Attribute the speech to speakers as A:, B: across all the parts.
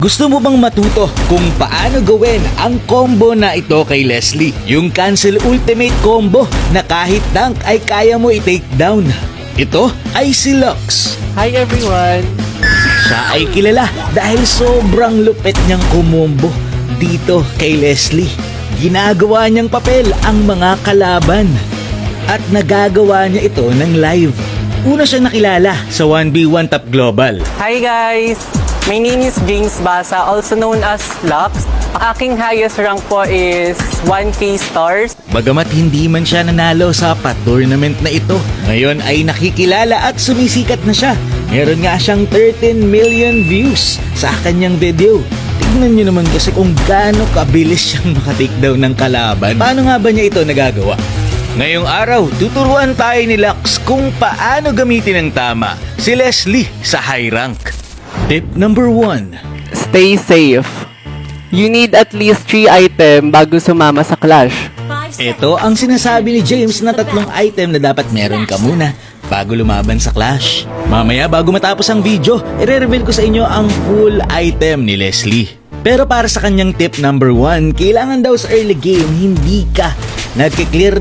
A: Gusto mo bang matuto kung paano gawin ang combo na ito kay Leslie? Yung Cancel Ultimate Combo na kahit tank ay kaya mo i-take down. Ito ay si Lux.
B: Hi everyone!
A: Siya ay kilala dahil sobrang lupit niyang kumombo dito kay Leslie. Ginagawa niyang papel ang mga kalaban at nagagawa niya ito ng live. Una siya nakilala sa 1v1 Top Global.
B: Hi guys! My name is James Basa, also known as Lux. Aking highest rank po is 1K stars.
A: Bagamat hindi man siya nanalo sa tournament na ito, ngayon ay nakikilala at sumisikat na siya. Meron nga siyang 13 million views sa kanyang video. Tignan nyo naman kasi kung gaano kabilis siyang makatakedown ng kalaban. Paano nga ba niya ito nagagawa? Ngayong araw, tuturuan tayo ni Lux kung paano gamitin ng tama si Leslie sa high rank. Tip number 1.
B: Stay safe. You need at least 3 items bago sumama sa clash.
A: Ito ang sinasabi ni James na 3 item na dapat meron ka muna bago lumaban sa clash. Mamaya bago matapos ang video, i-reveal ko sa inyo ang full item ni Leslie. Pero para sa kanyang tip number 1, kailangan daw sa early game hindi ka nagkiklear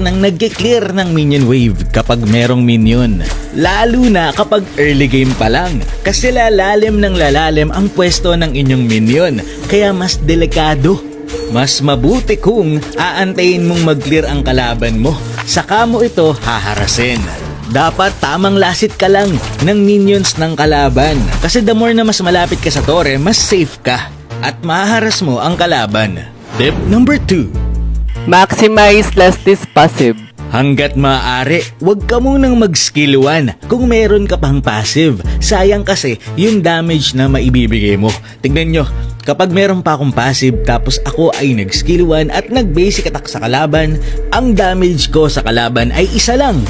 A: ng minion wave kapag merong minion. Lalo na kapag early game pa lang kasi lalalim ng lalalim ang pwesto ng inyong minion kaya mas delikado. Mas mabuti kung aantayin mong mag-clear ang kalaban mo saka mo ito haharasin. Dapat tamang lasit ka lang ng minions ng kalaban kasi the more na mas malapit ka sa tore, mas safe ka at mahaharas mo ang kalaban. Tip number 2.
B: Maximize Leslie's passive.
A: Hanggat maaari, huwag ka munang mag-skill 1 kung meron ka pang passive. Sayang kasi yung damage na maibibigay mo. Tignan nyo, kapag meron pa akong passive tapos ako ay nag-skill 1 at nag-basic attack sa kalaban, ang damage ko sa kalaban ay isa lang.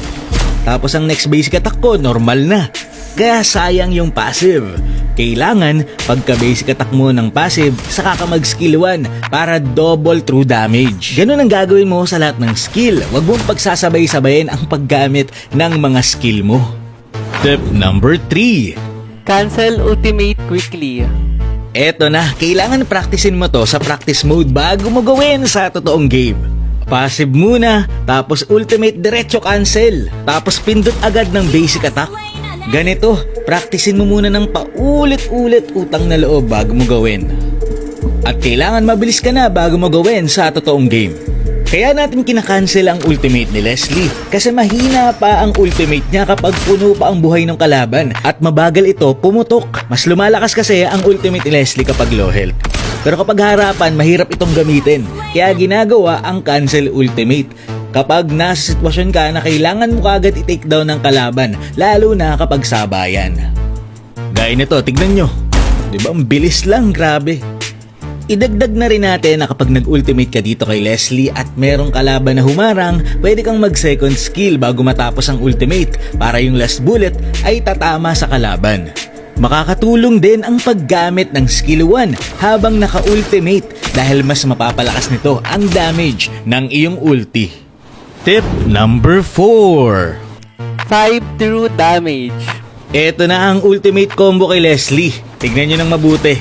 A: Tapos ang next basic attack ko, normal na. Kaya sayang yung passive. Kailangan, pagka-basic attack mo ng passive, saka ka mag-skill 1 para double true damage. Ganun ang gagawin mo sa lahat ng skill. Huwag mong pagsasabay-sabayin ang paggamit ng mga skill mo. Tip number 3.
B: Cancel ultimate quickly.
A: Eto na, kailangan practicein mo to sa practice mode bago mo gawin sa totoong game. Passive muna, tapos ultimate diretso cancel, tapos pindot agad ng basic attack. Ganito, practicein mo muna ng paulit-ulit utang na loob bago mo gawin. At kailangan mabilis ka na bago mo gawin sa totoong game. Kaya natin kinakancel ang ultimate ni Leslie kasi mahina pa ang ultimate niya kapag puno pa ang buhay ng kalaban at mabagal ito pumutok. Mas lumalakas kasi ang ultimate ni Leslie kapag low health. Pero kapag harapan, mahirap itong gamitin. Kaya ginagawa ang cancel ultimate kapag nasa sitwasyon ka na kailangan mo kagad i-take down ng kalaban, lalo na kapag sabayan. Gaya nito, tignan nyo. Diba, ang bilis lang, grabe. Idagdag na rin natin na kapag nag-ultimate ka dito kay Leslie at merong kalaban na humarang, pwede kang mag-second skill bago matapos ang ultimate para yung last bullet ay tatama sa kalaban. Makakatulong din ang paggamit ng skill 1 habang naka-ultimate dahil mas mapapalakas nito ang damage ng iyong ulti. Tip number 4.
B: 5 true damage.
A: Ito na ang ultimate combo kay Leslie. Tignan nyo ng mabuti.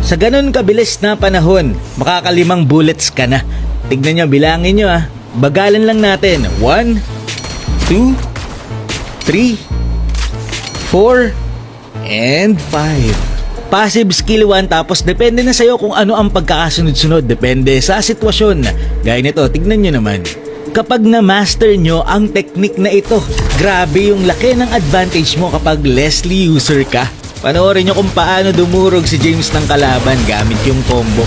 A: Sa ganun kabilis na panahon, makakalimang bullets ka na. Tignan nyo, bilangin nyo ah. Bagalan lang natin. 1, 2, 3, 4, and 5. Passive skill 1 tapos depende na sa'yo kung ano ang pagkakasunod-sunod. Depende sa sitwasyon. Gaya nito, tignan nyo naman. Kapag na-master nyo ang technique na ito, grabe yung laki ng advantage mo kapag Leslie user ka. Panoorin nyo kung paano dumurog si James ng kalaban gamit yung combo.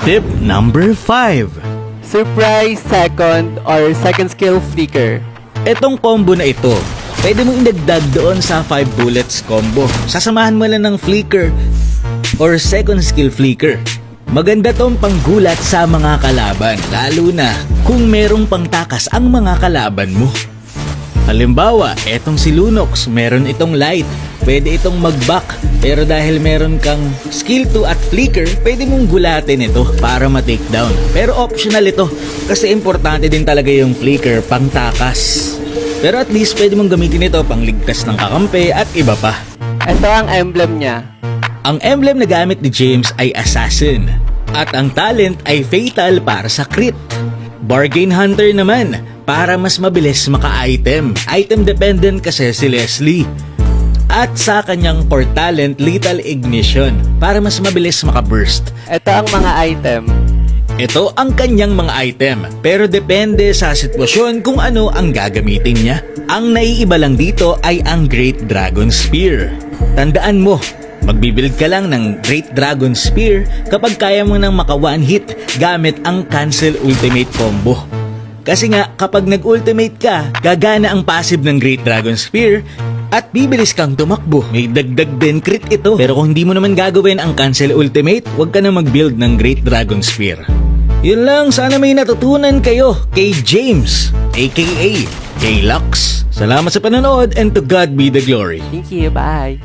A: Tip number 5.
B: Surprise second or second skill flicker.
A: Etong combo na ito, pwede mong idagdag doon sa 5 bullets combo. Sasamahan mo lang ng flicker or second skill flicker. Maganda tong panggulat sa mga kalaban, lalo na kung merong pangtakas ang mga kalaban mo. Halimbawa, etong si Lunox, meron itong light, pwede itong mag-back, pero dahil meron kang skill 2 at flicker, pwede mong gulatin ito para ma-takedown. Pero optional ito, kasi importante din talaga yung flicker pangtakas. Pero at least pwede mong gamitin ito pangligtas ng kakampi at iba pa.
B: Ito ang emblem niya.
A: Ang emblem na gamit ni James ay Assassin, at ang talent ay Fatal para sa crit. Bargain Hunter naman, para mas mabilis maka-item. Item dependent kasi si Leslie. At sa kanyang core talent, Lethal Ignition, para mas mabilis maka-burst.
B: Ito ang mga item.
A: Ito ang kanyang mga item, pero depende sa sitwasyon kung ano ang gagamitin niya. Ang naiiba lang dito ay ang Great Dragon Spear. Tandaan mo, magbibuild ka lang ng Great Dragon Spear kapag kaya mo nang maka one hit gamit ang Cancel Ultimate Combo. Kasi nga, kapag nag-ultimate ka, gagana ang passive ng Great Dragon Spear at bibilis kang tumakbo. May dagdag din crit ito. Pero kung hindi mo naman gagawin ang Cancel Ultimate, huwag ka na mag-build ng Great Dragon Spear. Yun lang, sana may natutunan kayo kay James, aka kay Lux. Salamat sa panonood and to God be the glory.
B: Thank you, bye.